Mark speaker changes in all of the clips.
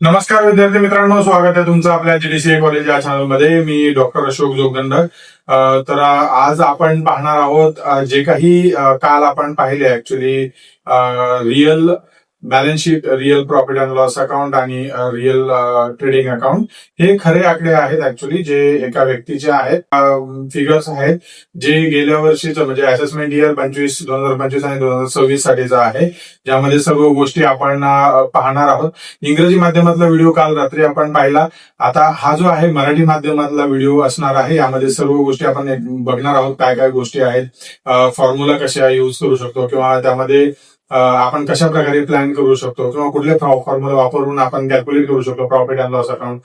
Speaker 1: नमस्कार विद्यार्थी मित्रांनो, स्वागत आहे तुमचं आपल्या जीडीसीए कॉलेज या चॅनलमध्ये. मी डॉक्टर अशोक जोगदंड. तर आज आपण पाहणार आहोत जे काही काल आपण पाहिले actually real balance sheet, real profit and loss account आणि रिअल ट्रेडिंग अकाउंट हे खरे आकडे आहेत ऍक्च्युली, जे एका व्यक्तीचे आहेत, फिगर्स आहेत जे गेल्या वर्षीचं म्हणजे असेसमेंट इयर 2025 आणि 2026 साठीचा आहे, ज्यामध्ये सर्व गोष्टी आपण पाहणार आहोत. इंग्रजी माध्यमातला व्हिडिओ काल रात्री आपण पाहिला. आता हा जो आहे मराठी माध्यमातला व्हिडिओ असणार आहे. यामध्ये सर्व गोष्टी आपण बघणार आहोत, काय काय गोष्टी आहेत, फॉर्म्युला कशा युज करू शकतो किंवा त्यामध्ये आपण कशा प्रकारे प्लॅन करू शकतो किंवा कुठले फॉर्म्युला वापरून आपण कॅल्क्युलेट करू शकतो profit and loss account,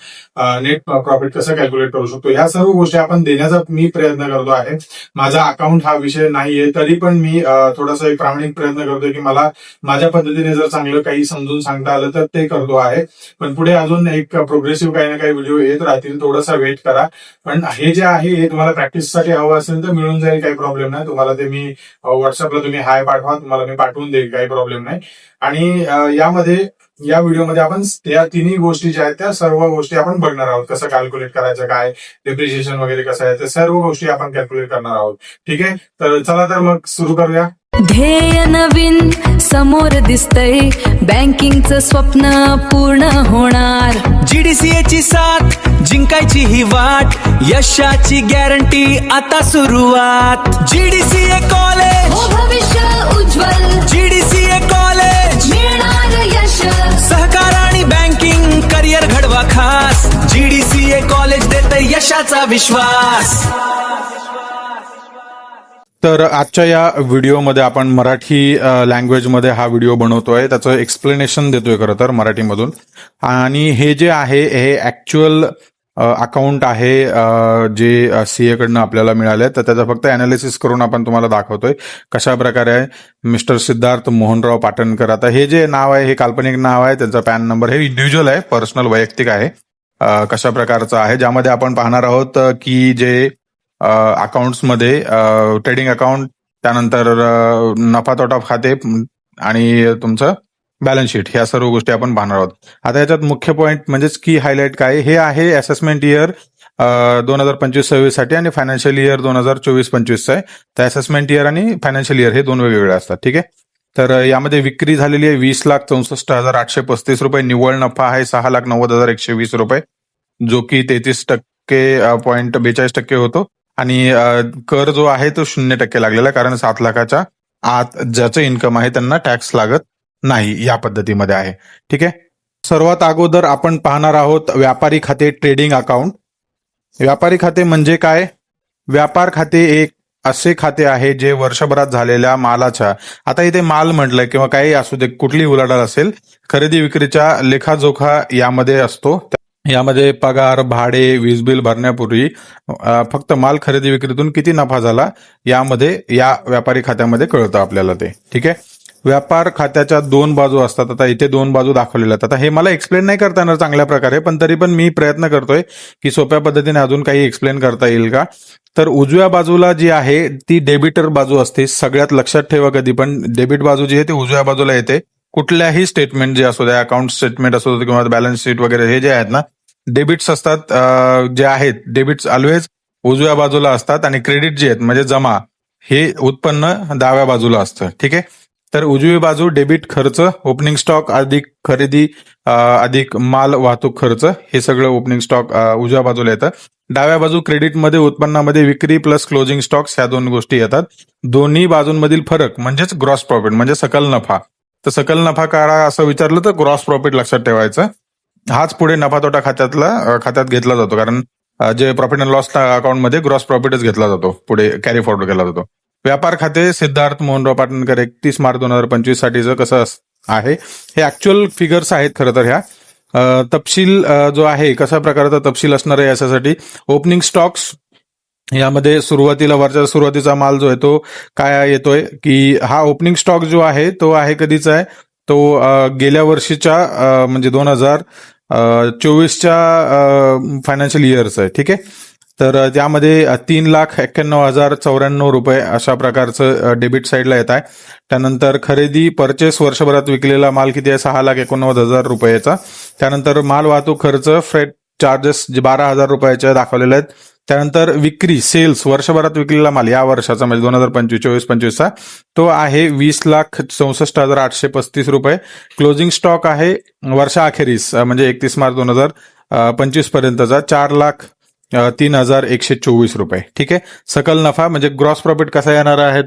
Speaker 1: net profit कसं कॅल्क्युलेट करू शकतो, ह्या सर्व गोष्टी आपण देण्याचा मी प्रयत्न करतो आहे. माझा अकाउंट हा विषय नाहीये, तरी पण मी थोडासा एक प्रामाणिक प्रयत्न करतोय की मला माझ्या पद्धतीने जर चांगलं काही समजून सांगता आलं तर ते करतो आहे. पण पुढे अजून एक प्रोग्रेसिव्ह काही ना काही व्हिडिओ येत राहतील, थोडासा वेट करा. पण हे जे आहे हे तुम्हाला प्रॅक्टिससाठी हवं असेल तर मिळून जाईल, काही प्रॉब्लेम नाही. तुम्हाला ते मी व्हॉट्सअपला तुम्ही हाय पाठवा, तुम्हाला मी पाठवून देईल, काही प्रॉब्लेम नाही. आणि या व्हिडिओमध्ये आपण त्या तिन्ही गोष्टी ज्या आहेत त्या सर्व गोष्टी आपण बघणार आहोत. कसं कॅल्क्युलेट करायचं, काय डिप्रिशिएशन वगैरे कसं आहे, ते सर्व गोष्टी आपण कॅल्क्युलेट करणार आहोत. ठीक आहे, तर चला तर मग सुरू करूया.
Speaker 2: ध्येय नवीन समोर दिसतंय, बँकिंगचं स्वप्न पूर्ण होणार.
Speaker 3: जीडीसीए ची साथ जिंकायची ही वाट, यशाची गॅरंटी आता सुरुवात. जीडीसीए कॉलेज
Speaker 2: हो भविष्य उज्ज्वल,
Speaker 3: जीडीसीए कॉलेज
Speaker 2: मिळणार यश.
Speaker 3: सहकार आणि बँकिंग करिअर घडवा खास. जीडीसीए कॉलेज देते यशाचा विश्वास.
Speaker 4: तर आजच्या या व्हिडिओमध्ये आपण मराठी लँग्वेजमध्ये हा व्हिडिओ बनवतोय, त्याचं एक्सप्लेनेशन देतोय खरं तर मराठीमधून. आणि हे जे आहे हे ऍक्च्युअल अकाउंट आहे जे सीए कडनं आपल्याला मिळाले, तर त्याचं फक्त अनालिसिस करून आपण तुम्हाला दाखवतोय कशा प्रकारे आहे. मिस्टर सिद्धार्थ मोहनराव पाटणकर. आता हे जे नाव आहे हे काल्पनिक नाव आहे, त्यांचा पॅन नंबर हे इंडिव्हिज्युअल आहे, पर्सनल वैयक्तिक आहे. कशा प्रकारचं आहे, ज्यामध्ये आपण पाहणार आहोत की जे अकाउंट्समध्ये ट्रेडिंग अकाउंट, त्यानंतर नफा तोटा खाते आणि तुमचं बॅलन्स शीट, ह्या सर्व गोष्टी आपण पाहणार आहोत. आता याच्यात मुख्य पॉईंट म्हणजेच की हायलाइट काय, हे आहे असेसमेंट इयर 2025-26 साठी आणि फायनान्शियल इयर 2024-25 आहे. तर असेसमेंट इयर आणि फायनान्शियल इयर हे दोन वेगवेगळे असतात. ठीक आहे, तर यामध्ये विक्री झालेली आहे 20,64,835 रुपये. निव्वळ नफा आहे 6,90,120 रुपये, जो की 33.42% होतो. आणि कर जो आहे तो 0% लागलेला आहे, कारण 7 लाखाच्या आत ज्याचं इन्कम आहे त्यांना टॅक्स लागत नाही, या पद्धतीमध्ये आहे. ठीक आहे, सर्वात अगोदर आपण पाहणार आहोत व्यापारी खाते, ट्रेडिंग अकाउंट. व्यापारी खाते म्हणजे काय? व्यापार खाते एक असे खाते आहे जे वर्षभरात झालेल्या मालाच्या, आता इथे माल म्हटलंय किंवा काही असू दे, कुठली उलाढाल असेल, खरेदी विक्रीच्या लेखाजोखा यामध्ये असतो. यामध्ये पगार, भाडे, वीज बिल भरण्यापूर्वी फक्त माल खरेदी विक्रीतून किती नफा झाला यामध्ये या व्यापारी खात्यामध्ये कळतं आपल्याला ते. ठीक आहे, व्यापार खात्याच्या दोन बाजू असतात. आता इथे दोन बाजू दाखवलेल्या आहेत. आता हे मला एक्सप्लेन नाही करता येणार चांगल्या प्रकारे, पण तरी पण मी प्रयत्न करतोय की सोप्या पद्धतीने अजून काही एक्सप्लेन करता येईल का. तर उजव्या बाजूला जी आहे ती डेबिटर बाजू असते. सगळ्यात लक्षात ठेवा, कधी पण डेबिट बाजू जी आहे ती उजव्या बाजूला येते. कुठल्याही स्टेटमेंट जे असू द्या, अकाउंट स्टेटमेंट असू दे किंवा बॅलन्स शीट वगैरे, हे जे आहेत ना डेबिट्स असतात, जे आहेत डेबिट्स ऑलवेज उजव्या बाजूला असतात. आणि क्रेडिट जे आहेत म्हणजे जमा, हे उत्पन्न डाव्या बाजूला असतं. ठीक आहे, तर उजवी बाजू डेबिट खर्च, ओपनिंग स्टॉक अधिक खरेदी अधिक माल वाहतूक खर्च, हे सगळं ओपनिंग स्टॉक उजव्या बाजूला येतं. डाव्या बाजू क्रेडिटमध्ये उत्पन्नामध्ये विक्री प्लस क्लोजिंग स्टॉक्स, ह्या दोन गोष्टी येतात. दोन्ही बाजूंमधील फरक म्हणजेच ग्रॉस प्रॉफिट म्हणजे सकल नफा. तर सकल नफा काढा असं विचारलं तर ग्रॉस प्रॉफिट लक्षात ठेवायचं. हाच पुढे नफा तोटा खात्यात घेतला जातो, कारण जे प्रॉफिट अँड लॉस अकाउंटमध्ये ग्रॉस प्रॉफिटच घेतला जातो, पुढे कॅरी फॉरवर्ड केला जातो. व्यापार खाते सिद्धार्थ मोहनराव पाटणकर 31 मार्च 2025 साठीचं कसं आहे, हे ऍक्च्युअल फिगर्स आहेत खरं तर. ह्या तपशील जो आहे कशा प्रकारचा तपशील असणार आहे याच्यासाठी, ओपनिंग स्टॉक्स यामध्ये सुरुवातीला वरच्या सुरुवातीचा माल जो आहे तो काय येतोय की हा ओपनिंग स्टॉक जो आहे तो आहे कधीचा आहे, तो गेल्या वर्षीच्या म्हणजे 2024च्या फायनान्शियल इयरचा आहे. ठीक आहे, तर त्यामध्ये 3,91,094 रुपये अशा प्रकारचं डेबिट साईडला येत आहे. त्यानंतर खरेदी परचेस वर्षभरात विकलेला माल किती आहे? 6,89,000 रुपयाचा. त्यानंतर माल वाहतूक खर्च फ्रेट चार्जेस जे 12,000 रुपयाचे दाखवलेले आहेत. त्यानंतर विक्री सेल्स वर्षभरात विकलेला माल या वर्षाचा म्हणजे 2025-24-25चा तो आहे 20,64,835 रुपये. क्लोजिंग स्टॉक आहे वर्षाअखेरीस म्हणजे 31 मार्च 2025 पर्यंतचा 4,03,124 रुपये. ठीक आहे. सकल नफा म्हणजे ग्रॉस प्रॉफिट कसा येणार आहे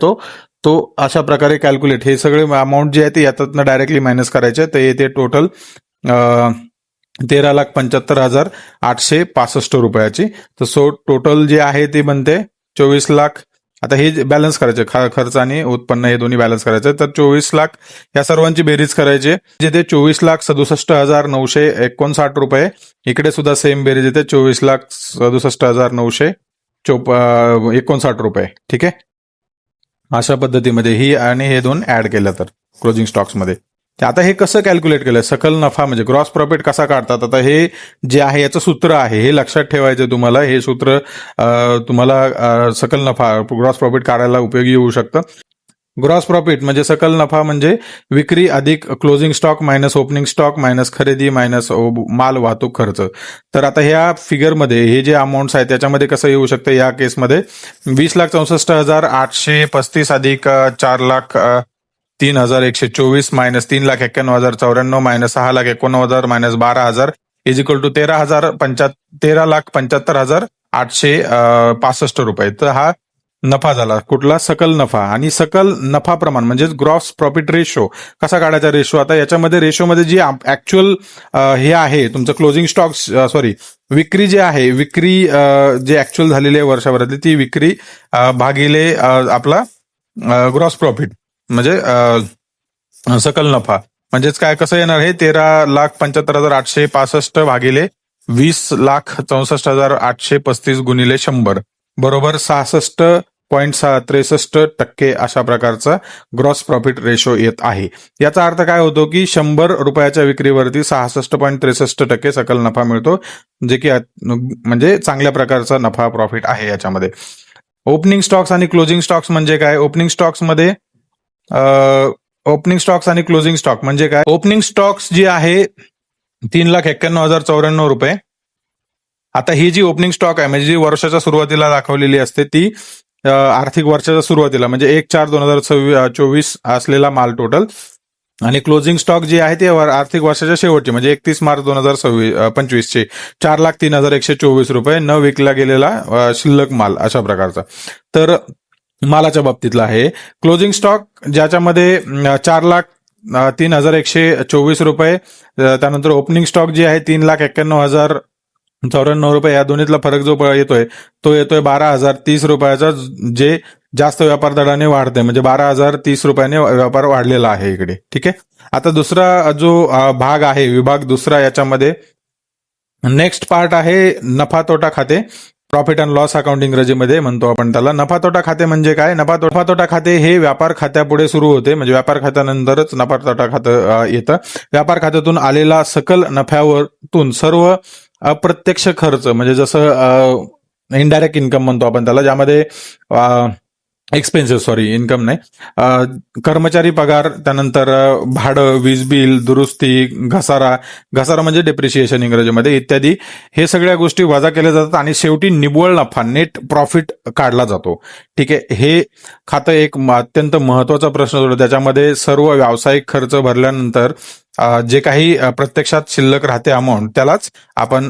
Speaker 4: तो अशा प्रकारे कॅल्क्युलेट हे सगळे अमाऊंट जे आहे ते याच्यातनं डायरेक्टली मायनस करायचे तर येते टोटल 13,75,865 रुपयाची. तर टोटल जे आहे ते बनते 24 लाख. आता हे बॅलन्स करायचे खर्च आणि उत्पन्न हे दोन्ही बॅलन्स करायचे तर 24 लाख या सर्वांची बेरीज करायची जे ते 24,67,959 रुपये. इकडे सुद्धा सेम बेरीज येते 24,67,959 रुपये. ठीक आहे. अशा पद्धतीमध्ये ही आणि हे दोन ऍड केलं तर क्लोजिंग स्टॉक्समध्ये. आता हे कसं कॅल्क्युलेट केलं सकल नफा म्हणजे ग्रॉस प्रॉफिट कसा काढतात? आता हे जे आहे याचं सूत्र आहे हे लक्षात ठेवायचं तुम्हाला. हे सूत्र तुम्हाला सकल नफा ग्रॉस प्रॉफिट काढायला उपयोगी येऊ शकतं. ग्रॉस प्रॉफिट म्हणजे सकल नफा म्हणजे विक्री अधिक closing stock minus opening stock minus खरेदी मायनस माल वाहतूक खर्च. तर आता ह्या फिगरमध्ये हे जे अमाऊंट्स आहेत त्याच्यामध्ये कसं येऊ शकतं या केसमध्ये 20,64,835 अधिक 4,03,124 minus 3,91,094 minus 6,89,000 minus 12,000 is equal to 13,75,865 रुपये. तर हा नफा झाला कुठला? सकल नफा. आणि सकल नफा प्रमाण म्हणजे ग्रॉस प्रॉफिट रेशो कसा काढायचा? रेशो आता याच्यामध्ये रेशोमध्ये जी ऍक्च्युअल हे आहे तुमचं क्लोजिंग स्टॉक विक्री जे आहे विक्री जे ऍक्च्युअल झालेली आहे वर्षभरातली ती विक्री भागिले आपला ग्रॉस प्रॉफिट म्हणजे सकल नफा म्हणजेच काय कसं येणार हे 13,75,865 भागिले 20,64,835 गुणिले 100 बरोबर 66.63% अशा प्रकारचा ग्रॉस प्रॉफिट रेशो येत आहे. याचा अर्थ काय होतो की 100 रुपयाच्या विक्रीवरती 66.63% सकल नफा मिळतो जे की म्हणजे चांगल्या प्रकारचा नफा प्रॉफिट आहे याच्यामध्ये. ओपनिंग स्टॉक्स आणि क्लोजिंग स्टॉक्स म्हणजे काय? ओपनिंग स्टॉक्स आणि क्लोजिंग स्टॉक म्हणजे काय? ओपनिंग स्टॉक्स जी आहे 3,91,094 रुपये. आता ही जी ओपनिंग स्टॉक आहे म्हणजे जी वर्षाच्या सुरुवातीला दाखवलेली असते ती आर्थिक वर्षाच्या सुरुवातीला म्हणजे 1/4/2024 असलेला माल टोटल. आणि क्लोजिंग स्टॉक जी आहे ते आर्थिक वर्षाच्या शेवटची म्हणजे 31 मार्च 2025 चे 4,03,124 रुपये न विकला गेलेला शिल्लक माल अशा प्रकारचा. तर मालाच्या बाबतीतला आहे. क्लोजिंग स्टॉक ज्याच्यामध्ये 4,03,124 रुपये. त्यानंतर ओपनिंग स्टॉक जी आहे 3,91,094 रुपये. या दोन्हीतला फरक जो येतोय तो येतोय 12,030 रुपयाचा जे जास्त व्यापार दराने वाढते म्हणजे 12,030 रुपयाने व्यापार वाढलेला आहे इकडे. ठीक आहे. आता दुसरा जो भाग आहे विभाग दुसरा याच्यामध्ये नेक्स्ट पार्ट आहे नफा तोटा खाते. प्रॉफिट अँड लॉस अकाउंट इंग्रजीमध्ये म्हणतो आपण त्याला. नफा तोटा खाते म्हणजे काय? नफा तोटा खाते हे व्यापार खात्यापुढे सुरू होते म्हणजे व्यापार खात्यानंतरच नफा तोटा खातं येतं. व्यापार खात्यातून आलेला सकल नफ्यावरतून सर्व अप्रत्यक्ष खर्च म्हणजे जसं इनडायरेक्ट इन्कम म्हणतो आपण त्याला ज्यामध्ये इन्कम नाही, कर्मचारी पगार, त्यानंतर भाडं, वीज बिल, दुरुस्ती, घसारा म्हणजे डेप्रिशिएशन इंग्रजीमध्ये इत्यादी हे सगळ्या गोष्टी वजा केल्या जातात आणि शेवटी निव्वळ नफा नेट प्रॉफिट काढला जातो. ठीक आहे. हे खातं एक अत्यंत महत्वाचा प्रश्न होतो. त्याच्यामध्ये सर्व व्यावसायिक खर्च भरल्यानंतर जे काही प्रत्यक्षात शिल्लक राहते अमाऊंट त्यालाच आपण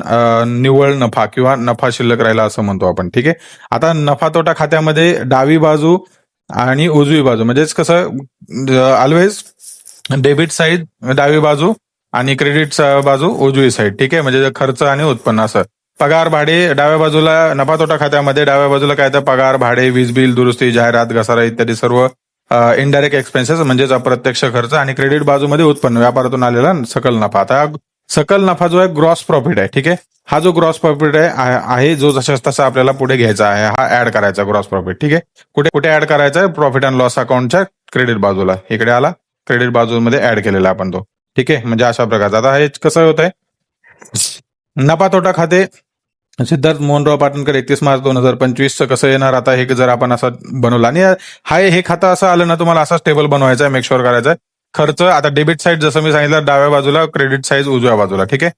Speaker 4: निव्वळ नफा किंवा नफा शिल्लक राहिला असं म्हणतो आपण. ठीक आहे. आता नफा तोटा खात्यामध्ये डावी बाजू आणि उजवी बाजू म्हणजेच कसं ऑलवेज डेबिट साईड डावी बाजू आणि क्रेडिट बाजू उजवी साईड. ठीक आहे. म्हणजे खर्च आणि उत्पन्न असं. पगार भाडे डाव्या बाजूला नफा तोटा खात्यामध्ये डाव्या बाजूला काय तर पगार भाडे, वीज बिल, दुरुस्ती, जाहिरात, घसारा इत्यादी सर्व इनडायरेक्ट एक्सपेन्सेस म्हणजेच अप्रत्यक्ष खर्च आणि क्रेडिट बाजूमध्ये उत्पन्न व्यापारातून आलेला सकल नफा. आता सकल नफा जो आहे ग्रॉस प्रॉफिट आहे. ठीक आहे. हा जो ग्रॉस प्रॉफिट आहे जो जसा तसा आपल्याला पुढे घ्यायचा आहे हा ऍड करायचा ग्रॉस प्रॉफिट. ठीक आहे. कुठे ऍड करायचा आहे? प्रॉफिट अँड लॉस अकाउंटच्या क्रेडिट बाजूला. इकडे आला क्रेडिट बाजूमध्ये ऍड केलेला आपण तो. ठीक आहे. म्हणजे अशा प्रकारचा. आता हे कसं होत आहे नफा तोटा खाते सिद्धार्थ मोहनराव पाटणकर 31 मार्च 2025 कसं येणार आता हे जर आपण असं बनवलं आणि हे खातं असं आलं ना तुम्हाला असाच टेबल बनवायचा आहे, मेक शुअर करायचा आहे. खर्च आता डेबिट साईड जसं मी सांगितलं डाव्या बाजूला, क्रेडिट साईड उजव्या बाजूला. ठीक आहे.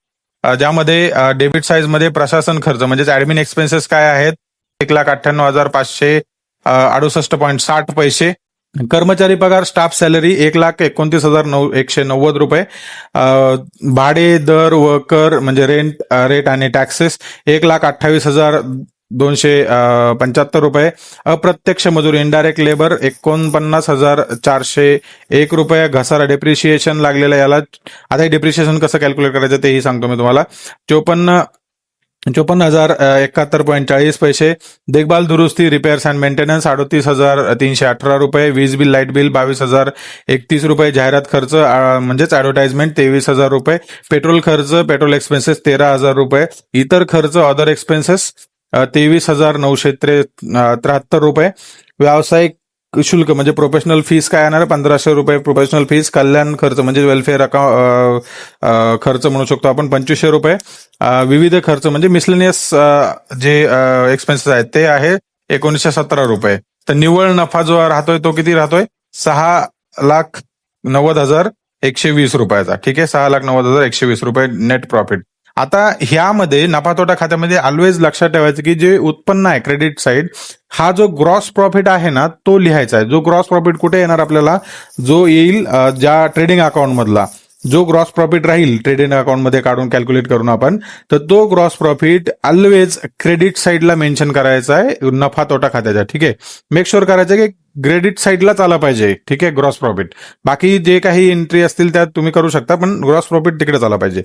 Speaker 4: ज्यामध्ये डेबिट साईड मध्ये प्रशासन खर्च म्हणजेच ऍडमिन एक्सपेन्सेस काय आहेत 1,98,568.60 पैसे. कर्मचारी पगार स्टाफ सॅलरी 1,29,190 रुपये. भाडे दर व कर म्हणजे रेट आणि टॅक्सेस 1,28,275 रुपये. अप्रत्यक्ष मजूर इनडायरेक्ट लेबर 49,401 रुपये. घसारा डेप्रिशिएशन लागलेलं याला आता डेप्रिशिएशन कसं कॅल्क्युलेट करायचं तेही सांगतो मी तुम्हाला. 54,071.40 पैसे. देखभाल दुरुस्ती रिपेअर्स अँड मेंटेनन्स 38,318 रुपये. वीज बिल लाईट बिल 22,031 रुपये. जाहिरात खर्च म्हणजेच ऍडव्हर्टाइजमेंट 23,000 रुपये. पेट्रोल खर्च पेट्रोल एक्सपेन्सेस 13,000 रुपये. इतर खर्च अदर एक्सपेन्सेस 23,973 रुपये. व्यावसायिक शुल्क म्हणजे प्रोफेशनल फीस काय येणार 1,500 रुपये प्रोफेशनल फीस. कल्याण खर्च म्हणजे वेलफेअर खर्च म्हणू शकतो आपण 2,500 रुपये. विविध खर्च म्हणजे मिसलेनियस जे एक्सपेन्सेस आहेत ते आहे 1,917 रुपये. तर निव्वळ नफा जो राहतोय तो किती राहतोय 6,90,120 रुपयाचा. ठीक आहे. 6,90,120 रुपये नेट प्रॉफिट. आता ह्यामध्ये नफा तोटा खात्यामध्ये ऑलवेज लक्षात ठेवायचं की जे उत्पन्न आहे क्रेडिट साईड हा जो ग्रॉस प्रॉफिट आहे ना तो लिहायचा आहे. जो ग्रॉस प्रॉफिट कुठे येणार आपल्याला जो येईल ज्या ट्रेडिंग अकाउंट मधला जो ग्रॉस प्रॉफिट राहील ट्रेडिंग अकाउंट मध्ये काढून कॅल्क्युलेट करून आपण तर तो ग्रॉस प्रॉफिट ऑलवेज क्रेडिट साईडला मेन्शन करायचा आहे नफा तोटा खात्याच्या. ठीक आहे. मेक शुअर करायचं की क्रेडिट साईडलाच आला पाहिजे. ठीक आहे. ग्रॉस प्रॉफिट बाकी जे काही एंट्री असतील त्यात तुम्ही करू शकता पण ग्रॉस प्रॉफिट तिकडेच आला पाहिजे.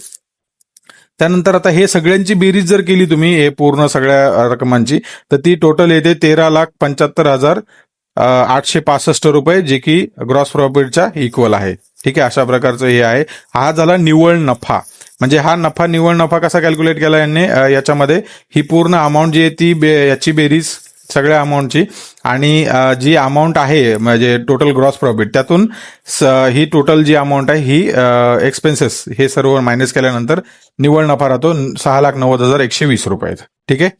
Speaker 4: त्यानंतर आता हे सगळ्यांची बेरीज जर केली तुम्ही हे पूर्ण सगळ्या रकमांची तर ती टोटल येते 13,75,865 रुपये जे की ग्रॉस प्रॉफिटच्या इक्वल आहे. ठीक आहे. अशा प्रकारचं हे आहे. हा झाला निव्वळ नफा. म्हणजे हा नफा निव्वळ नफा कसा कॅल्क्युलेट केला यांनी याच्यामध्ये ही पूर्ण अमाऊंट जी आहे ती याची बेरीज सगळ्या अमाऊंटची आणि जी अमाऊंट आहे म्हणजे टोटल ग्रॉस प्रॉफिट त्यातून ही टोटल जी अमाऊंट आहे ही एक्सपेन्सेस हे सर्व मायनस केल्यानंतर निव्वळ नफा राहतो 6,90,120 रुपयाचा. ठीक आहे.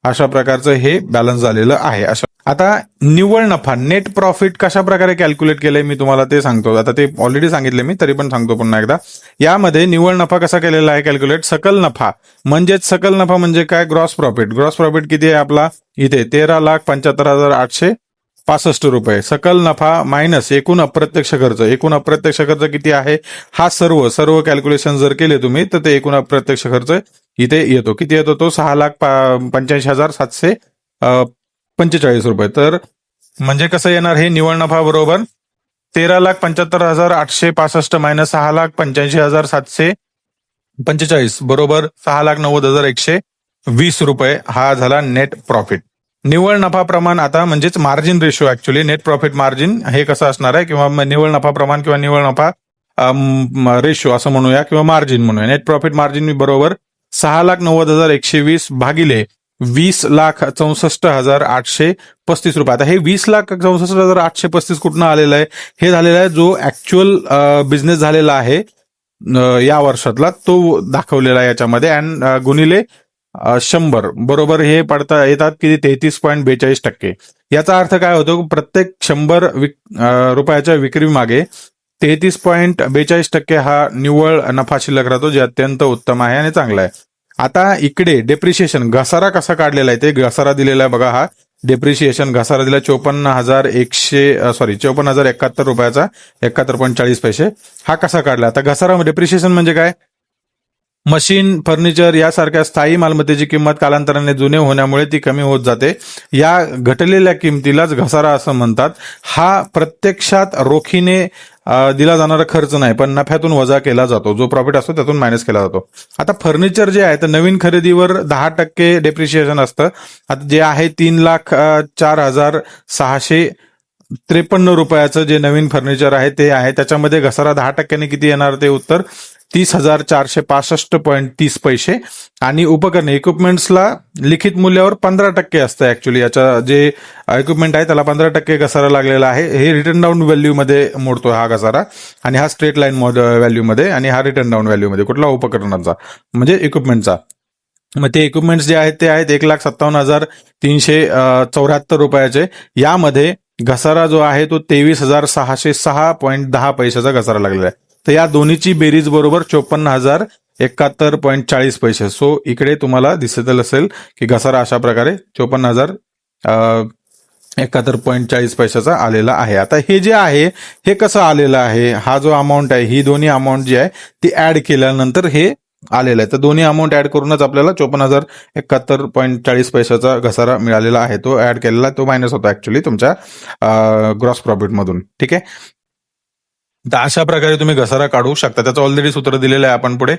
Speaker 4: अशा प्रकारचं हे बॅलन्स झालेलं आहे. आता निव्वळ नफा नेट प्रॉफिट कशा प्रकारे कॅल्क्युलेट केलंय मी तुम्हाला ते सांगतो. आता ते ऑलरेडी सांगितले मी तरी पण सांगतो पुन्हा एकदा. यामध्ये निव्वळ नफा कसा केलेला आहे कॅल्क्युलेट सकल नफा म्हणजेच सकल नफा म्हणजे काय ग्रॉस प्रॉफिट. ग्रॉस प्रॉफिट किती आहे आपला इथे 13,75,865 रुपये. सकल नफा मायनस एकूण अप्रत्यक्ष खर्च. एकूण अप्रत्यक्ष खर्च किती आहे हा सर्व कॅल्क्युलेशन जर केले तुम्ही तर ते एकूण अप्रत्यक्ष खर्च इथे येतो. किती येतो तो 6,85,745 रुपये. तर म्हणजे कसं येणार हे निव्वळ नफा बरोबर 13,75,865 मायनस 6,85,745 बरोबर 6,90,120 रुपये हा झाला नेट प्रॉफिट. निव्वळ नफा प्रमाण आता म्हणजेच margin ratio actually net profit margin हे कसं असणार आहे किंवा निव्वळ नफा प्रमाण किंवा निव्वळ नफा रेशो असं म्हणूया किंवा मार्जिन म्हणूया. नेट प्रॉफिट मार्जिन बरोबर 6,90,120 भागिले 20,64,835 रुपये. आता हे 20,64,835 कुठनं आलेलं आहे हे झालेलं आहे जो ऍक्च्युअल बिझनेस झालेला आहे या वर्षातला तो दाखवलेला आहे याच्यामध्ये अँड गुणिले 100 बरोबर हे पडता येतात की 33.42%. याचा अर्थ काय होतो प्रत्येक 100 रुपयाच्या विक्री मागे 33.42% हा निव्वळ नफा शिल्लक राहतो जे अत्यंत उत्तम आहे आणि चांगला आहे. आता इकडे डेप्रिशिएशन घसारा कसा काढलेला आहे ते घसारा दिलेला आहे बघा. हा डेप्रिशिएशन घसारा दिला 54,071 रुपयाचा 71.40 पैसे. हा कसा काढला आता घसारा डेप्रिशिएशन म्हणजे काय मशीन फर्निचर यासारख्या स्थायी मालमत्तेची किंमत कालांतराने जुने होण्यामुळे ती कमी होत जाते. या घटलेल्या किमतीलाच घसारा असं म्हणतात. हा प्रत्यक्षात रोखीने दिला जाणारा खर्च नाही पण नफ्यातून वजा केला जातो. जो प्रॉफिट असतो त्यातून मायनस केला जातो. आता फर्निचर जे आहे तर नवीन खरेदीवर 10% डेप्रिशिएशन असतं. आता जे आहे 3,04,653 रुपयाचं जे नवीन फर्निचर आहे ते आहे त्याच्यामध्ये घसारा 10% किती येणार ते उत्तर 30,465.30 पैसे. आणि उपकरणे इक्विपमेंट्सला लिखित मूल्यावर 15% असतं ऍक्च्युली. याचा जे इक्विपमेंट आहे त्याला 15% घसारा लागलेला आहे. हे रिटर्न डाऊन व्हॅल्यू मध्ये मोडतो हा घसारा आणि हा स्ट्रेट लाईन व्हॅल्यू मध्ये आणि हा रिटर्न डाऊन व्हॅल्यू मध्ये कुठला उपकरणांचा म्हणजे इक्विपमेंटचा. मग ते इक्विपमेंट्स जे आहेत ते आहेत 1,57,374 रुपयाचे. यामध्ये घसारा जो आहे तो 23,606.10 पैशाचा घसारा लागलेला आहे. तर या दोन्हीची बेरीज बरोबर 54,071.40 सो इकडे तुम्हाला दिसत असेल की घसारा अशा प्रकारे 54,071.40 आलेला आहे. आता हे जे आहे हे कसं आलेलं आहे, हा जो अमाऊंट आहे ही दोन्ही अमाऊंट जी आहे ती ऍड केल्यानंतर हे आलेला आहे. तर दोन्ही अमाऊंट ऍड करूनच आपल्याला 54,071.40 घसारा मिळालेला आहे. तो ऍड केलेला तो मायनस होता ऍक्च्युली तुमच्या ग्रॉस प्रॉफिट मधून. ठीक आहे, तर अशा प्रकारे तुम्ही घसारा काढू शकता. त्याचं ऑलरेडी सूत्र दिलेलं आहे आपण पुढे.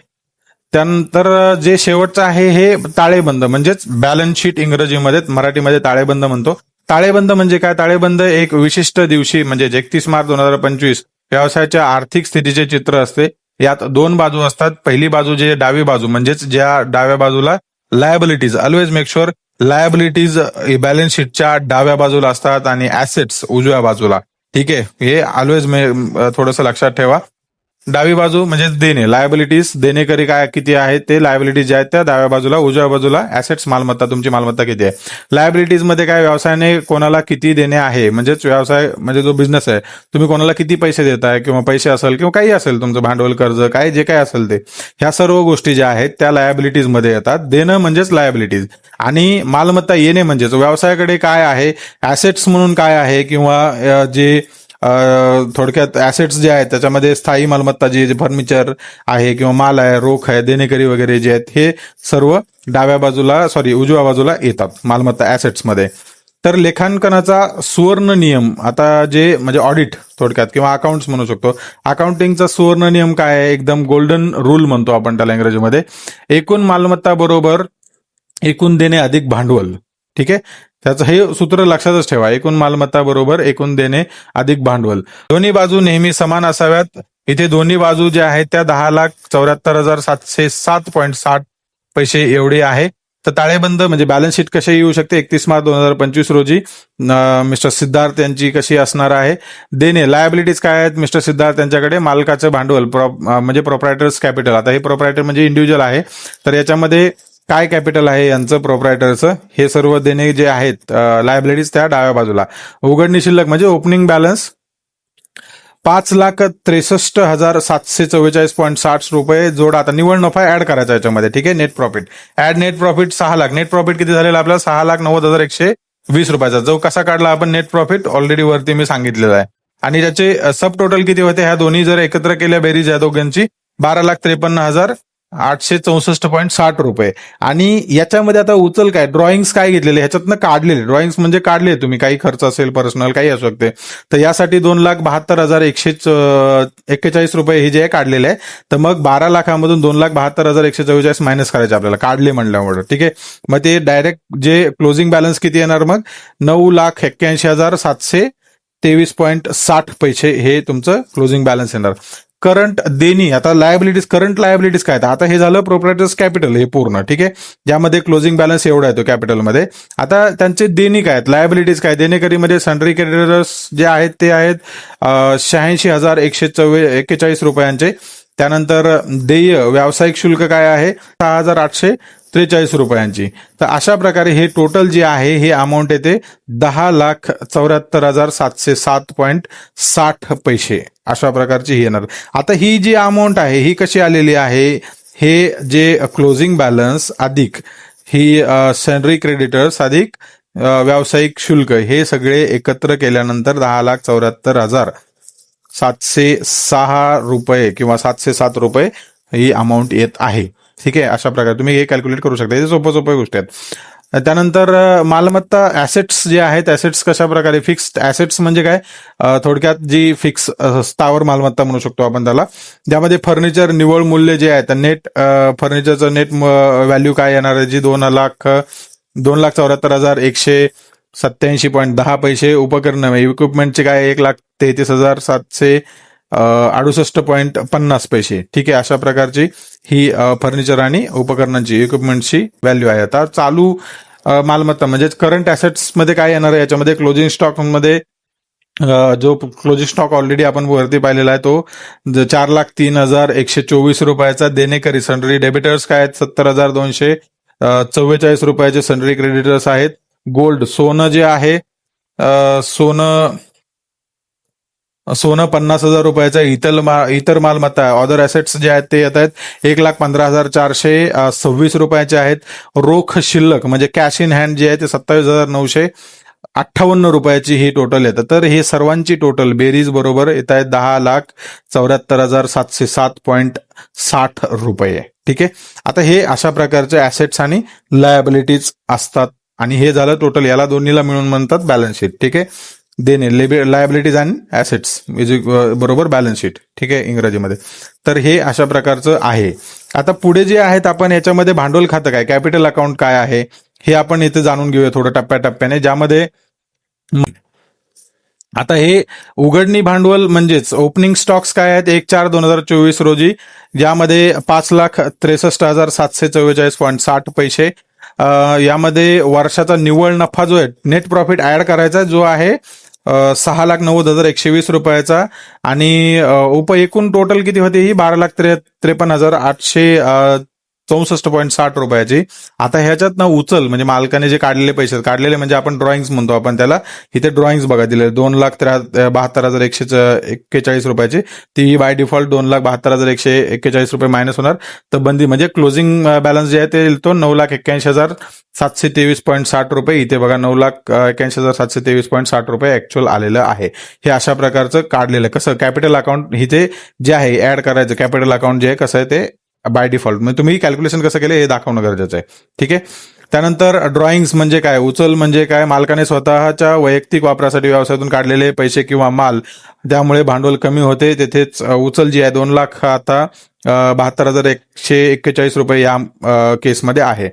Speaker 4: त्यानंतर जे शेवटचं आहे हे ताळेबंद म्हणजेच बॅलन्स शीट, इंग्रजीमध्ये मराठीमध्ये ताळेबंद म्हणतो. ताळेबंद म्हणजे काय? ताळेबंद एक विशिष्ट दिवशी म्हणजे 31 मार्च 2025 व्यवसायाच्या आर्थिक स्थितीचे चित्र असते. यात दोन बाजू असतात. पहिली बाजू जे डावी बाजू म्हणजेच ज्या डाव्या बाजूला liabilities, always make sure liabilities balance शीटच्या डाव्या बाजूला असतात आणि ऍसेट्स उजव्या बाजूला. ठीक आहे, हे ऑलवेज थोडंसं लक्षात ठेवा. डावी बाजू म्हणजे देणे, लायबिलिटीज देणेकरी काय किती आहेत ते लायबिलिटीज जे आहेत त्या डाव्या बाजूला, उजव्या बाजूला ऍसेट्स मालमत्ता, तुमची मालमत्ता किती आहे. लायबिलिटीज मध्ये काय, व्यवसायाने कोणाला किती देणे आहे म्हणजेच व्यवसाय म्हणजे जो बिझनेस आहे तुम्ही कोणाला किती पैसे देताय किंवा पैसे असेल किंवा काही असेल तुमचं भांडवल, कर्ज, काय जे काय असेल ते, ह्या सर्व गोष्टी ज्या आहेत त्या लायबिलिटीज मध्ये येतात. देणं म्हणजेच लायबिलिटीज आणि मालमत्ता येणे म्हणजेच व्यवसायाकडे काय आहे, ऍसेट्स म्हणून काय आहे किंवा जे थोडक्यात ऍसेट्स जे आहेत त्याच्यामध्ये स्थायी मालमत्ता जी फर्निचर आहे किंवा माल आहे, रोख आहे, देणेकरी वगैरे जे आहेत हे सर्व डाव्या बाजूला उजव्या बाजूला येतात मालमत्ता ऍसेट्स मध्ये. तर लेखांकनाचा सुवर्ण नियम, आता जे म्हणजे ऑडिट थोडक्यात किंवा अकाउंट्स म्हणू शकतो, अकाउंटिंगचा सुवर्ण नियम काय आहे, एकदम गोल्डन रूल म्हणतो आपण त्याला इंग्रजीमध्ये, एकूण मालमत्ता बरोबर एकूण देणे अधिक भांडवल. ठीक आहे, त्याचं हे सूत्र लक्षातच ठेवा, एकूण मालमत्ता बरोबर एकूण देणे अधिक भांडवल. दोन्ही बाजू नेहमी समान असाव्यात. इथे दोन्ही बाजू ज्या आहेत त्या 10,74,707.60 एवढी आहे. तर ताळेबंद म्हणजे बॅलन्स शीट कशी येऊ शकते 31 मार्च 2025 रोजी मिस्टर सिद्धार्थ यांची कशी असणार आहे. देणे लायबिलिटीज काय आहेत मिस्टर सिद्धार्थ यांच्याकडे, मालकाचं भांडवल म्हणजे प्रोप्रायटर्स कॅपिटल. आता हे प्रोप्रायटर म्हणजे इंडिव्हिज्युअल आहे, तर याच्यामध्ये काय कॅपिटल आहे यांचं प्रोप्रायटरचं, हे सर्व देणे जे आहेत लायबिलिटीज त्या डाव्या बाजूला. उघडणी शिल्लक म्हणजे ओपनिंग बॅलन्स 5,63,744.60 रुपये जोड. आता निव्वळ नफा ऍड करायचा याच्यामध्ये. ठीक आहे, net profit add, net profit 6 lakh. Net profit किती झालेला आपल्याला 6,90,120 रुपयाचा. जो कसा काढला आपण नेट प्रॉफिट ऑलरेडी वरती मी सांगितलेला आहे. आणि त्याचे सब टोटल किती होते, ह्या दोन्ही जर एकत्र केल्या बेरीज या दोघांची 12,53,864.60 रुपये. आणि याच्यामध्ये आता उचल काय, ड्रॉइंग्स काय घेतलेले ह्याच्यातनं काढलेले, ड्रॉइंग्स म्हणजे काढले तुम्ही, काही खर्च असेल पर्सनल काही असू शकते. तर यासाठी 2,72,141 रुपये हे जे आहे काढलेले आहे. तर मग 12 लाखामधून 2,72,144 मायनस करायचे आपल्याला काढले म्हणल्यामुळे. ठीक आहे, मग ते डायरेक्ट जे क्लोजिंग बॅलन्स किती येणार मग 9,81,723.60 हे तुमचं क्लोजिंग बॅलन्स येणार. करंट देणी, आता लायबिलिटीज, करंट लायबिलिटीज काय, आता हे झालं प्रोप्रायटर्स कॅपिटल हे पूर्ण. ठीक आहे, ज्यामध्ये क्लोजिंग बॅलन्स एवढा येतो कॅपिटलमध्ये. आता त्यांचे देणी काय आहेत, लायबिलिटीज काय, देणेकरीमध्ये सन्ड्री क्रेडिटर्स जे आहेत ते आहेत 86,141 रुपयांचे. त्यानंतर देय व्यावसायिक शुल्क काय आहे 6,843 रुपयांची. तर अशा प्रकारे हे टोटल जे आहे हे अमाऊंट येते 10,74,707.60 अशा प्रकारची ही येणार. आता ही जी अमाऊंट आहे ही कशी आलेली आहे, हे जे क्लोजिंग बॅलन्स अधिक ही सन्ड्री क्रेडिटर्स अधिक व्यावसायिक शुल्क हे सगळे एकत्र केल्यानंतर 10,74,706 रुपये किंवा 707 रुपये ही अमाऊंट येत आहे. ठीक आहे, अशा प्रकारे तुम्ही हे कॅल्क्युलेट करू शकता. हे सोप्या गोष्टी आहेत. त्यानंतर मालमत्ता ऍसेट्स जे आहेत, ऍसेट्स कशा प्रकारे, फिक्स्ड ऍसेट्स म्हणजे काय, थोडक्यात जी फिक्स स्थावर मालमत्ता म्हणू शकतो आपण त्याला, ज्यामध्ये फर्निचर निव्वळ मूल्य जे आहे, नेट फर्निचरचं नेट व्हॅल्यू काय येणार आहे जी 2,74,187.10 उपकरण इक्विपमेंटचे काय 1,33,768.50. ठीक आहे, अशा प्रकारची ही फर्निचर आणि उपकरणांची इक्विपमेंटची व्हॅल्यू आहे. आता चालू मालमत्ता म्हणजे करंट ऍसेट्स मध्ये काय येणार आहे, याच्यामध्ये क्लोजिंग स्टॉक मध्ये जो क्लोजिंग स्टॉक ऑलरेडी आपण वरती पाहिलेला आहे तो 4,03,124 रुपयाचा. देणेकरी सन्ड्री डेबिटर्स काय आहेत 70,200 44 रुपयाचे सनरी क्रेडिटर्स आहेत. गोल्ड सोनं जे आहे सोनं 50,000 रुपयाचा इतर मालमत्ता अदर असेट्स जे आहेत ते येत आहेत 1,15,426 रुपयाचे आहेत. रोख शिल्लक म्हणजे कॅश इन हँड जे आहे ते 27,958 रुपयाची ही टोटल येतं. तर हे सर्वांची टोटल बेरीज बरोबर येत आहे 10,74,707.60 रुपये. ठीक आहे. आता हे अशा प्रकारचे ऍसेट्स आणि लायबिलिटीज असतात आणि हे झालं टोटल. याला दोन्हीला मिळून म्हणतात बॅलन्स शीट. ठीक आहे. देणे लायबिलिटीज अँड ऍसेट्स बरोबर बॅलन्स शीट. ठीक आहे इंग्रजीमध्ये. तर हे अशा प्रकारचं आहे. आता पुढे जे आहेत आपण याच्यामध्ये भांडवल खातं काय, कॅपिटल अकाउंट काय आहे हे आपण इथे जाणून घेऊया थोडं टप्प्याटप्प्याने. ज्यामध्ये आता हे उघडणी भांडवल म्हणजेच ओपनिंग स्टॉक्स काय आहेत 1/4/2024 रोजी, ज्यामध्ये 5,63,744.60 पैसे. यामध्ये वर्षाचा निव्वळ नफा जो आहे नेट प्रॉफिट ऍड करायचा जो आहे 6,90,120 रुपयाचा आणि एकूण टोटल किती होते ही 12,53,864.60 रुपयाची. आता ह्याच्यात ना उचल म्हणजे मालकाने जे काढलेले पैसे काढलेले म्हणजे आपण ड्रॉइंग्स म्हणतो आपण त्याला. इथे ड्रॉइंग्स बघा दिले 2,72,141 रुपयाची. ती बाय डिफॉल्ट 2,72,141 रुपये मायनस होणार. तर बंदी म्हणजे क्लोजिंग बॅलन्स जे आहे ते तो 9,81,723.60 रुपये. इथे बघा 9,81,723.60 रुपये ऍक्च्युअल आलेलं आहे. हे अशा प्रकारचं काढलेलं कसं कॅपिटल अकाउंट इथे जे आहे ऍड करायचं. कॅपिटल अकाउंट जे आहे कसं आहे ते बाय डिफॉल्ट म्हणजे तुम्ही कॅल्क्युलेशन कसं केलं हे दाखवणं गरजेचं आहे. ठीक आहे. त्यानंतर ड्रॉइंग्स म्हणजे काय, उचल म्हणजे काय, मालकाने स्वतःच्या वैयक्तिक वापरासाठी व्यवसायातून काढलेले पैसे किंवा माल त्यामुळे भांडवल कमी होते. तेथेच उचल जी आहे 2 लाख आता 72,141 रुपये या केसमध्ये आहे.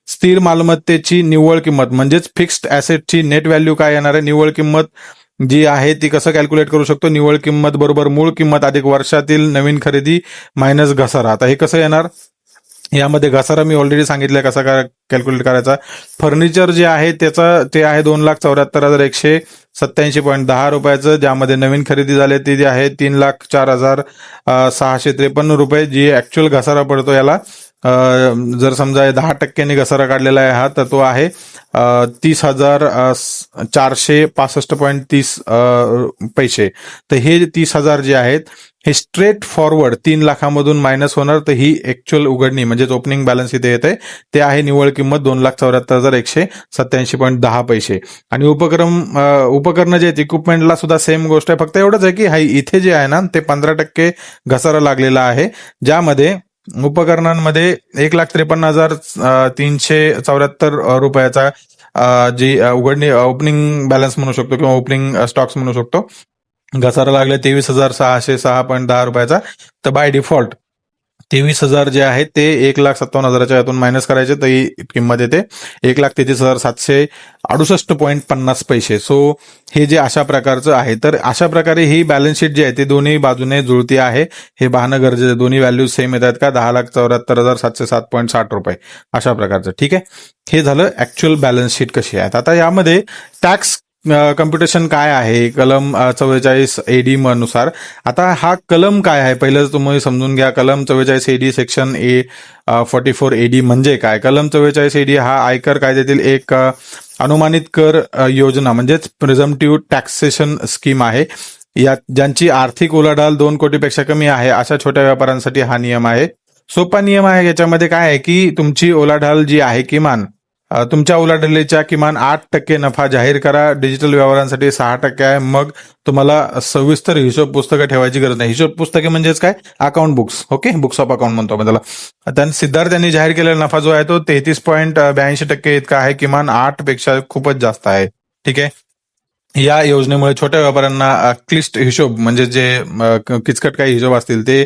Speaker 4: स्थिर मालमत्तेची निव्वळ किंमत म्हणजेच फिक्स्ड ऍसेटची नेट व्हॅल्यू काय येणार आहे, निव्वळ किंमत जी आहे ती कसं कॅल्क्युलेट करू शकतो. निव्वळ किंमत बरोबर मूळ किंमत अधिक वर्षातील नवीन खरेदी मायनस घसारा. आता हे कसं येणार, यामध्ये घसारा मी ऑलरेडी सांगितलं कसा कॅल्क्युलेट करायचा. फर्निचर जे आहे त्याचं ते आहे 2,74,187.10 रुपयाचं, ज्यामध्ये नवीन खरेदी झाली ती जी आहे 3,04,653 रुपये, जी ऍक्च्युअल घसारा पडतो याला. जर समजा 10% घसारा काढलेला आहे हा तर तो आहे 30,465.30 पैसे. तर हे 30,000 जे आहेत हे स्ट्रेट फॉरवर्ड 3 लाखामधून मायनस होणार. तर ही ऍक्च्युअल उघडणी म्हणजेच ओपनिंग बॅलन्स इथे येते ते आहे निव्वळ किंमत 2,74,187.10 पैसे. आणि उपकरणं जे आहेत इक्विपमेंटला सुद्धा सेम गोष्ट आहे. फक्त एवढंच आहे की इथे जे आहे ना ते 15% घसारा लागलेला आहे, ज्यामध्ये उपकरणांमध्ये 1,53,374 रुपयाचा जी उघडणी ओपनिंग बॅलन्स म्हणू शकतो किंवा ओपनिंग स्टॉक्स म्हणू शकतो घसारा लागला 23,606.10 रुपयाचा. तर बाय डिफॉल्ट 23,000 जे आहे ते 1,57,000च्या यातून मायनस करायचे तर ही किंमत येते 1,33,768.50 पैसे. सो हे जे अशा प्रकारचं आहे. तर अशा प्रकारे ही बॅलन्स शीट जी आहे ती दोन्ही बाजूने जुळती आहे हे पाहणं गरजेचं आहे. दोन्ही व्हॅल्यू सेम येतात का 10,74,707.60 रुपये अशा प्रकारचं. ठीक आहे. हे झालं ऍक्च्युअल बॅलन्स शीट कशी आहे. आता यामध्ये टॅक्स कम्प्युटेशन काय आहे कलम 44 AD नुसार. आता हा कलम काय आहे पहिलं तुम्ही समजून घ्या. कलम 44 AD सेक्शन 44 AD म्हणजे काय. कलम 44 AD हा आयकर कायद्यातील एक अनुमानित कर योजना म्हणजेच प्रिझम्पटिव्ह टॅक्सेशन स्कीम आहे. यात ज्यांची आर्थिक उलाढाल 2 कोटीपेक्षा कमी आहे अशा छोट्या व्यापाऱ्यांसाठी हा नियम आहे. सोपा नियम आहे. याच्यामध्ये काय आहे की तुमची उलाढाल जी आहे किमान तुमच्या उलाढालीच्या किमान 8% नफा जाहीर करा. डिजिटल व्यवहारांसाठी 6% आहे. मग तुम्हाला सविस्तर हिशोब पुस्तकं ठेवायची गरज नाही. हिशोब पुस्तके म्हणजेच काय account books. Okay, books of account म्हणतो आपण त्याला. त्यांनी सिद्धार्थ यांनी जाहीर केलेला नफा जो आहे तो 33.82% इतका आहे. किमान 8 पेक्षा खूपच जास्त आहे. ठीक आहे. या योजनेमुळे छोट्या व्यापाऱ्यांना क्लिष्ट हिशोब म्हणजे जे किचकट काही हिशोब असतील ते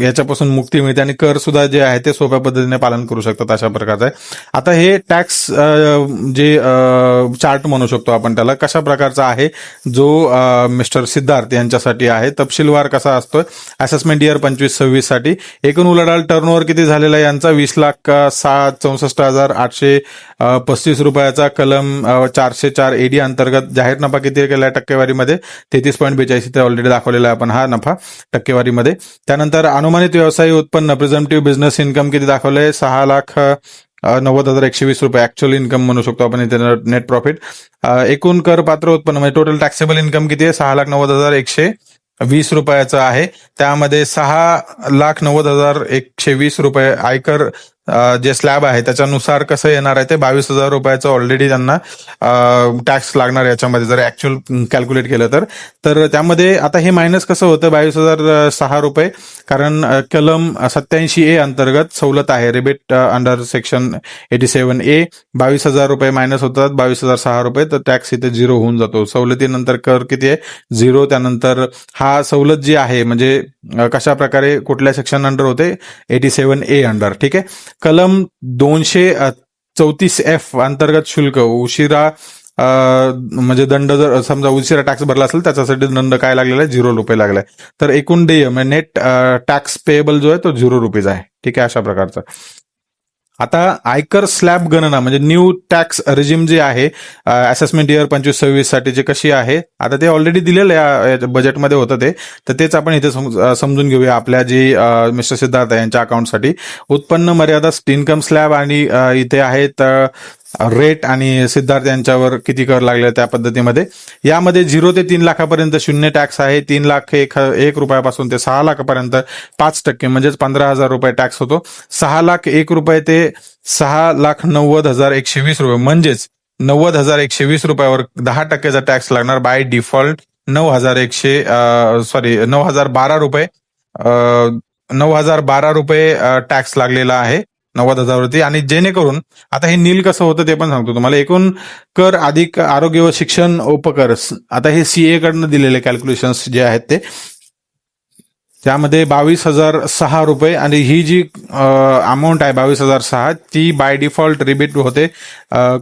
Speaker 4: याच्यापासून मुक्ती मिळते आणि कर सुद्धा जे आहे ते सोप्या पद्धतीने पालन करू शकतात अशा प्रकारचं आहे. आता हे टॅक्स जे चार्ट म्हणू शकतो आपण त्याला कशा प्रकारचा आहे जो मिस्टर सिद्धार्थ यांच्यासाठी आहे. तपशीलवार कसा असतोय. असेसमेंट इयर 25-26 साठी एकूण उलाढाल टर्नओव्हर किती झालेला आहे यांचा 20,64,835 रुपयाचा. कलम 404 AD अंतर्गत जाहीर नफा किती केला टक्केवारीमध्ये 33.42 इथे ऑलरेडी दाखवलेला आहे आपण हा नफा टक्केवारीमध्ये. त्यानंतर अनुमानित व्यवसायी उत्पन्न प्रिझम्पटिव्ह बिझनेस इन्कम किती दाखवलंय 6,00,000 90,120 रुपये ऍक्च्युअल इन्कम म्हणू शकतो आपण इथे नेट प्रॉफिट. एकूण कर पात्र उत्पन्न म्हणजे टोटल टॅक्सेबल इन्कम किती आहे 6,90,120 रुपयाचं आहे. त्यामध्ये 6,90,120 रुपये आयकर जे स्लॅब आहे त्याच्यानुसार कसं येणार आहे ते 22,000 रुपयाचं ऑलरेडी त्यांना टॅक्स लागणार याच्यामध्ये जर ऍक्च्युअल कॅल्क्युलेट केलं तर त्यामध्ये आता हे मायनस कसं होतं 22,006 रुपये, कारण कलम 87A अंतर्गत सवलत आहे रिबेट अंडर सेक्शन 87A 22,000 रुपये मायनस होतात 22,006 रुपये, तर टॅक्स इथे झिरो होऊन जातो. सवलतीनंतर कर किती आहे 0. त्यानंतर हा सवलत जी आहे म्हणजे कशा प्रकारे कुठल्या सेक्शन अंडर होते 87A अंडर. ठीक आहे. कलम 234F अंतर्गत शुल्क उशिरा म्हणजे दंड जर समजा उशिरा टॅक्स भरला असेल त्याच्यासाठी दंड काय लागलेला आहे 0 रुपये लागलाय. तर एकूण देय म्हणजे नेट टॅक्स पेएबल जो आहे तो 0 रुपीज आहे. ठीक आहे. अशा प्रकारचा आता आयकर स्लॅब गणना म्हणजे न्यू टॅक्स रेजिम जे आहे असेसमेंट इयर 25-26 साठी जे कशी आहे आता ते ऑलरेडी दिलेलं आहे बजेटमध्ये होतं ते, तर तेच आपण इथे समजून घेऊया आपल्या जी मिस्टर सिद्धार्थ यांच्या अकाउंटसाठी. उत्पन्न मर्यादा इन्कम स्लॅब आणि इथे आहेत रेट आणि सिद्धार्थ यांच्यावर किती कर लागले त्या पद्धतीमध्ये. यामध्ये 0 ते 3 लाखापर्यंत शून्य टॅक्स आहे. 3 लाख 1 रुपयापासून ते 6 लाखापर्यंत 5% म्हणजेच 15,000 रुपये टॅक्स होतो. 6 लाख 1 रुपये ते 6,90,120 रुपये म्हणजेच 90,120 रुपयावर 10% टॅक्स लागणार बाय डिफॉल्ट 9,012 रुपये 9,012 रुपये टॅक्स लागलेला आहे 90,000 वरती. आणि जेणेकरून आता हे नील कसं होतं ते पण सांगतो तुम्हाला. एकूण कर अधिक आरोग्य व शिक्षण उपकर आता हे सीए कडनं दिलेले कॅल्क्युलेशन्स जे आहेत ते त्यामध्ये 22,006 रुपये आणि ही जी अमाऊंट आहे 22,006 ती बाय डिफॉल्ट रिबीट होते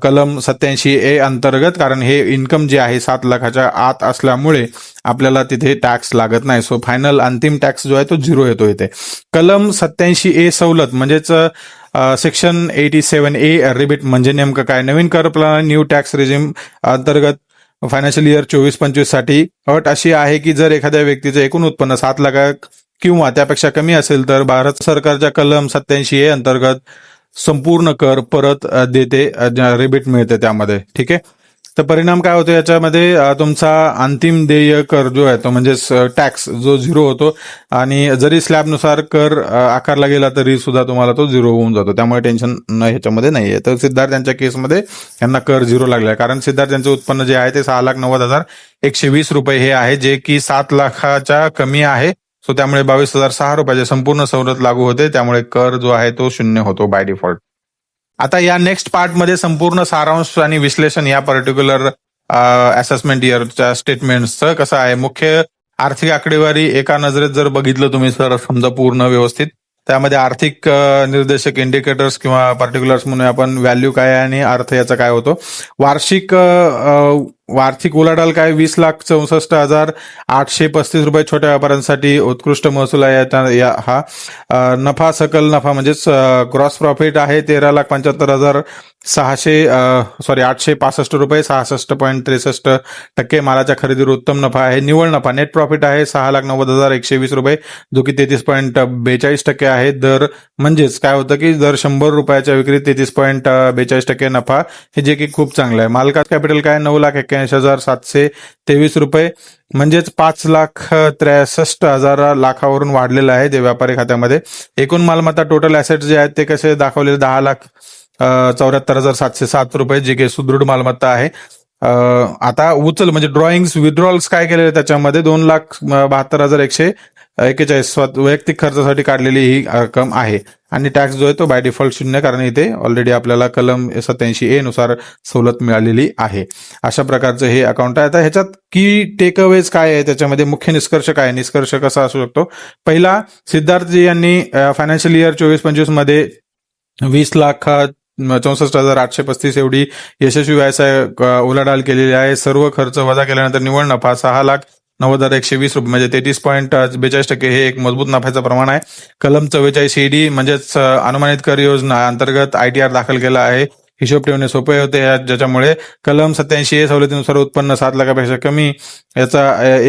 Speaker 4: कलम 87A अंतर्गत, कारण हे इन्कम जे आहे 7 लाखाच्या आत असल्यामुळे आपल्याला तिथे टॅक्स लागत नाही. सो फायनल अंतिम टॅक्स जो आहे तो 0 येतो इथे. कलम 87A सवलत म्हणजेच सेक्शन 87A रिबीट म्हणजे नेमकं काय. नवीन कर प्रणाली न्यू टॅक्स रेजिम अंतर्गत फायनान्शियल इयर 24-25 साठी अट अशी आहे की जर एखाद्या व्यक्तीचं एकूण उत्पन्न 7 लाख किंवा त्यापेक्षा कमी असेल तर भारत सरकारच्या कलम 87A अंतर्गत संपूर्ण कर परत देते, रिबीट मिळते त्यामध्ये. ठीक आहे. तर परिणाम काय होतो याच्यामध्ये तुमचा अंतिम देय कर जो आहे तो म्हणजेच टॅक्स जो 0 होतो आणि जरी स्लॅबनुसार कर आकारला गेला तरी सुद्धा तुम्हाला तो 0 होऊन जातो. त्यामुळे टेन्शन ह्याच्यामध्ये नाहीये. तर सिद्धार्थ यांच्या केसमध्ये यांना कर 0 लागलाय कारण सिद्धार्थ यांचं उत्पन्न जे आहे ते 6,90,120 रुपये हे आहे जे की 7 लाखाच्या कमी आहे. सो त्यामुळे 22,006 रुपयाचे संपूर्ण सवलत लागू होते. त्यामुळे कर जो आहे तो 0 होतो बाय डिफॉल्ट. आता या नेक्स्ट पार्टमध्ये संपूर्ण सारांश आणि विश्लेषण या पर्टिक्युलर असेसमेंट इयरच्या स्टेटमेंट्सचं कसं आहे. मुख्य आर्थिक आकडेवारी एका नजरेत जर बघितलं तुम्ही सर समजा पूर्ण व्यवस्थित त्यामध्ये आर्थिक निर्देशक इंडिकेटर्स किंवा पर्टिक्युलर्स म्हणून आपण व्हॅल्यू काय आहे आणि अर्थ याचा काय होतो. आर्थिक उलाढाल काय 20,64,835 रुपये छोट्या व्यापाऱ्यांसाठी उत्कृष्ट महसूल आहे. हा नफा सकल नफा म्हणजेच ग्रॉस प्रॉफिट आहे 865 रुपये 66.63% मालाच्या खरेदीवर उत्तम नफा आहे. निव्वळ नफा नेट प्रॉफिट आहे 6,90,120 रुपये जो की 33.42% आहे. दर म्हणजेच काय होतं की दर 100 रुपयाच्या विक्रीत 33.42% नफा हे जे की खूप चांगलं आहे. मालकात कॅपिटल काय 9,81,723 रुपये म्हणजेच 5,63,000 लाखावरून वाढलेलं आहे ते व्यापारी खात्यामध्ये. एकूण मालमत्ता टोटल ऍसेट जे आहेत ते कसे दाखवले 10,74,707 रुपये जे की सुदृढ मालमत्ता आहे. आता उचल म्हणजे ड्रॉइंग्स विड्रॉल्स काय केलेले त्याच्यामध्ये 2,72,141 वैयक्तिक खर्चासाठी काढलेली ही रक्कम आहे आणि टॅक्स जो आहे तो बाय डिफॉल्ट 0 कारण इथे ऑलरेडी आपल्याला कलम 87A नुसार सवलत मिळालेली आहे. अशा प्रकारचं हे अकाउंट आहे. आता ह्याच्यात की टेक अवेज काय आहे त्याच्यामध्ये मुख्य निष्कर्ष काय आहे. निष्कर्ष कसा असू शकतो. पहिला सिद्धार्थजी यांनी फायनान्शियल इयर 24-25 मध्ये 20,64,835 एवढी यशस्वी व्यवसाय उलाढाल केलेली आहे. सर्व खर्च वजा केल्यानंतर निव्वळ नफा 6,90,120 रुपये म्हणजे 33.42% हे एक मजबूत नफ्याचं प्रमाण आहे. कलम 44AD म्हणजेच अनुमानित कर योजना अंतर्गत ITR दाखल केला आहे. हिशोब ठेवणे सोपे होते, ज्याच्यामुळे कलम 87A सवलतीनुसार उत्पन्न 7 लाखापेक्षा कमी याचा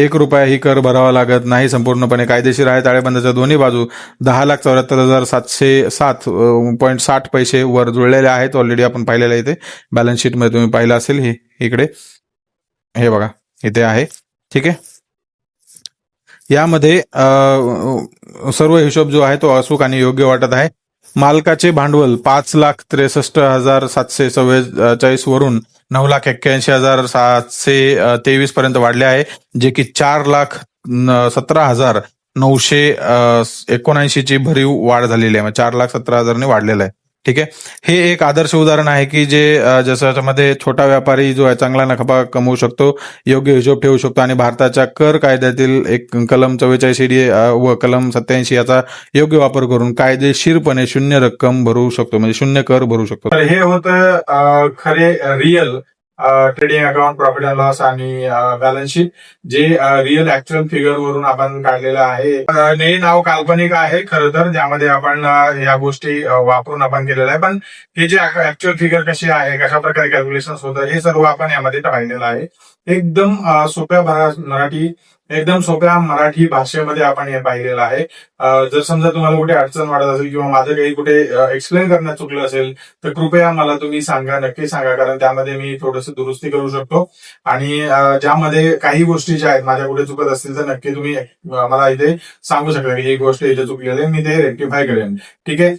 Speaker 4: 1 रुपया ही कर भरावा लागत नाही. संपूर्णपणे कायदेशीर आहे. ताळेबंदाच्या दोन्ही बाजू 10,74,707.60 पैसे वर जुळलेले आहेत. ऑलरेडी आपण पाहिलेलं आहे इथे बॅलन्स शीट मध्ये तुम्ही पाहिलं असेल. हे इकडे हे बघा इथे आहे. ठीक आहे. यामध्ये सर्व हिशोब जो आहे तो अचूक आणि योग्य वाटत आहे. मालकाचे भांडवल 5,63,744 वरून 9,81,723 पर्यंत वाढले आहे, जे की 4,17,979 ची भरीव वाढ झालेली आहे. 4,17,000 ने वाढलेलं आहे. ठीक आहे. हे एक आदर्श उदाहरण आहे की जे ज्याच्यामध्ये छोटा व्यापारी जो आहे चांगला नफा कमवू शकतो, योग्य हिशोब ठेवू शकतो आणि भारताच्या कर कायद्यातील एक कलम 44 व कलम 87 याचा योग्य वापर करून कायदेशीरपणे शून्य रक्कम भरू शकतो, म्हणजे शून्य कर भरू शकतो.
Speaker 1: तर हे होतं खरे real trading account, profit and loss आणि बॅलन्स शीट, जे रिअल ऍक्च्युअल फिगर वरून आपण काढलेलं आहे. हे नाव काल्पनिक आहे खरं तर, ज्यामध्ये आपण या गोष्टी वापरून आपण केलेलं आहे. पण हे जे ऍक्च्युअल फिगर कशी आहे, कशा प्रकारे कॅल्क्युलेशन होतं, हे सर्व आपण यामध्ये पाहिलेलं आहे. एकदम सोप्या मराठी भाषेमध्ये आपण हे पाहिलेलं आहे. जर समजा तुम्हाला कुठे अडचण वाटत असेल किंवा माझं काही कुठे एक्सप्लेन करण्यात चुकलं असेल तर कृपया मला तुम्ही सांगा, नक्की सांगा, कारण त्यामध्ये मी थोडंसं दुरुस्ती करू शकतो. आणि ज्यामध्ये काही गोष्टी ज्या आहेत माझ्या कुठे चुकत असतील तर नक्की तुम्ही मला इथे सांगू शकता की ही गोष्ट इथे चुकलेली आहे, मी ते रेक्टिफाय करेन. ठीक आहे.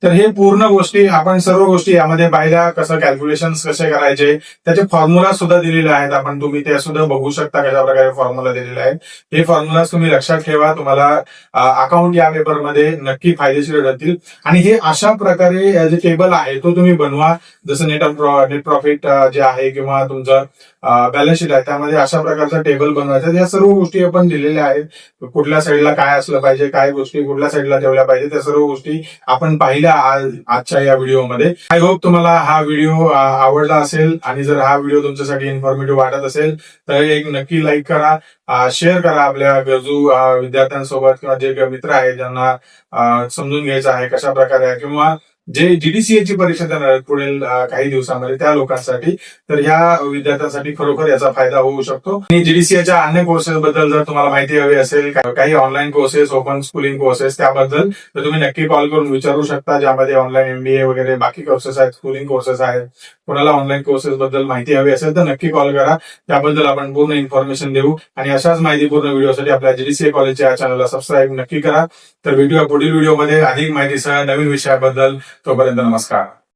Speaker 1: तर हे पूर्ण गोष्टी आपण सर्व गोष्टी यामध्ये पाहिल्या, कसं कॅल्क्युलेशन कसे करायचे, त्याचे फॉर्म्युला सुद्धा दिलेले आहेत. आपण तुम्ही ते सुद्धा बघू शकता कशा प्रकारे फॉर्म्युला दिलेले आहेत. हे फॉर्म्युला तुम्ही लक्षात ठेवा, तुम्हाला अकाउंट या पेपरमध्ये नक्की फायदेशीर ठरतील. आणि हे अशा प्रकारे जे टेबल आहे तो तुम्ही बनवा, जसं नेट प्रॉफिट जे आहे किंवा तुमचं बॅलन्स शीट आहे त्यामध्ये अशा प्रकारचा टेबल बनवायचा. या सर्व गोष्टी आपण दिलेल्या आहेत. कुठल्या साईडला काय असलं पाहिजे, काय गोष्टी कुठल्या साईडला ठेवल्या पाहिजे, त्या सर्व गोष्टी आपण पाहिल्या आजच्या या व्हिडिओमध्ये. आय होप तुम्हाला हा व्हिडिओ आवडला असेल आणि जर हा व्हिडिओ तुमच्यासाठी इन्फॉर्मेटिव्ह वाटत असेल तर एक नक्की लाईक करा, शेअर करा आपल्या गरजू विद्यार्थ्यांसोबत किंवा जे मित्र आहेत ज्यांना समजून घ्यायचं आहे कशा प्रकारे आहे, किंवा जे GDCA ची परीक्षा देणार आहेत पुढील काही दिवसांमध्ये त्या लोकांसाठी, तर ह्या विद्यार्थ्यांसाठी खरोखर याचा फायदा होऊ शकतो. आणि GDCAच्या अन्य कोर्सेस बद्दल जर तुम्हाला माहिती हवी असेल, काही online courses, open schooling courses त्याबद्दल, तर तुम्ही नक्की कॉल करून विचारू शकता, ज्यामध्ये ऑनलाईन MBA वगैरे बाकी कोर्सेस आहेत, स्कूलिंग कोर्सेस आहेत. कोणाला ऑनलाईन कोर्सेस बद्दल माहिती हवी असेल तर नक्की कॉल करा, त्याबद्दल आपण पूर्ण इन्फॉर्मेशन देऊ. आणि अशाच माहितीपूर्ण व्हिडिओसाठी आपल्या GDCA कॉलेजच्या चॅनलला सबस्क्राईब नक्की करा. तर भेटूया पुढील व्हिडिओमध्ये अधिक माहितीसह नवीन विषयाबद्दल. तोपर्यंत नमस्कार.